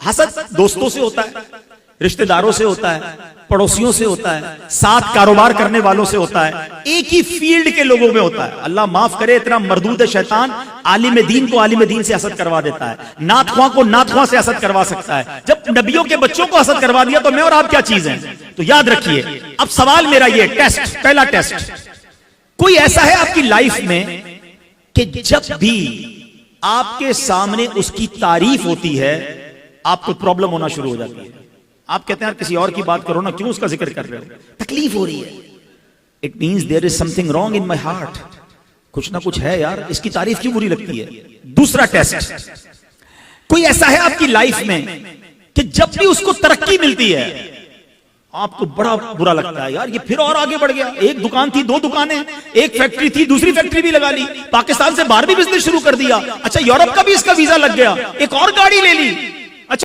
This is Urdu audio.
حسد دوستوں سے ہوتا ہے، رشتہ داروں سے ہوتا ہے، پڑوسیوں سے ہوتا ہے، ساتھ کاروبار کرنے والوں سے ہوتا ہے، ایک ہی فیلڈ کے لوگوں میں ہوتا ہے۔ اللہ معاف کرے، اتنا مردود شیطان عالم دین کو عالم دین سے حسد کروا دیتا ہے، نعت خواں کو نعت خواں سے حسد کروا سکتا ہے۔ جب نبیوں کے بچوں کو حسد کروا دیا تو میں اور آپ کیا چیز ہیں؟ تو یاد رکھیے، اب سوال میرا یہ ٹیسٹ، پہلا ٹیسٹ، کوئی ایسا ہے آپ کی لائف میں کہ جب بھی آپ کے سامنے اس کی تعریف ہوتی ہے آپ کو پرابلم ہونا شروع ہو جاتی ہے؟ آپ کہتے ہیں یار کسی اور کی بات کرو نا، کیوں اس کا ذکر کر رہے ہو؟ تکلیف ہو رہی ہے۔ It means there is something wrong in my heart. کچھ نہ کچھ ہے یار، اس کی تعریف کیوں بری لگتی ہے؟ دوسرا ٹیسٹ، کوئی ایسا ہے آپ کی لائف میں کہ جب بھی اس کو ترقی ملتی ہے آپ کو بڑا برا لگتا ہے، یار یہ پھر اور آگے بڑھ گیا، ایک دکان تھی 2 دکانیں، ایک فیکٹری تھی دوسری فیکٹری بھی لگا لی، پاکستان سے باہر بھی بزنس شروع کر دیا، اچھا یورپ کا بھی اس کا ویزا لگ گیا، ایک اور گاڑی لے لی،